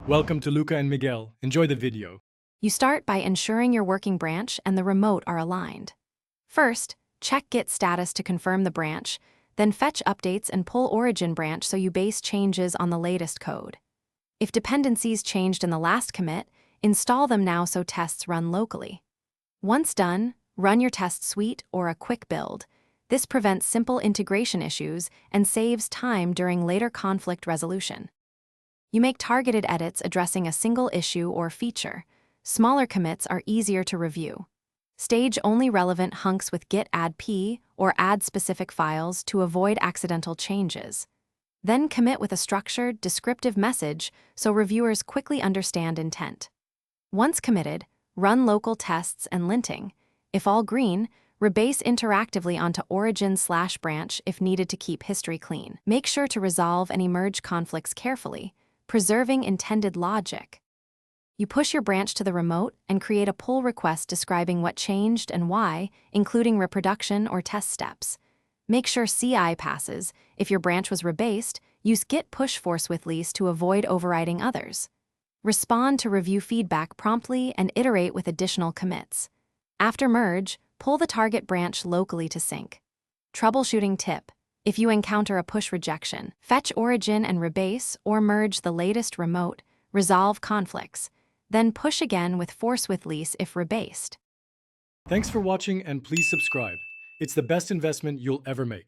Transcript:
Welcome to Luca and Miguel. Enjoy the video. You start by ensuring your working branch and the remote are aligned. First, check Git status to confirm the branch, then fetch updates and pull origin branch so you base changes on the latest code. If dependencies changed in the last commit, install them now so tests run locally. Once done, run your test suite or a quick build. This prevents simple integration issues and saves time during later conflict resolution. You make targeted edits addressing a single issue or feature. Smaller commits are easier to review. Stage only relevant hunks with git add p or add specific files to avoid accidental changes. Then commit with a structured, descriptive message so reviewers quickly understand intent. Once committed, run local tests and linting. If all green, rebase interactively onto origin/branch if needed to keep history clean. Make sure to resolve and emerge conflicts carefully, preserving intended logic. You push your branch to the remote and create a pull request describing what changed and why, including reproduction or test steps. Make sure CI passes. If your branch was rebased, use git push force with lease to avoid overriding others. Respond to review feedback promptly and iterate with additional commits. After merge, pull the target branch locally to sync. Troubleshooting tip. If you encounter a push rejection, fetch origin and rebase or merge the latest remote, resolve conflicts, then push again with force with lease if rebased. Thanks for watching and please subscribe. It's the best investment you'll ever make.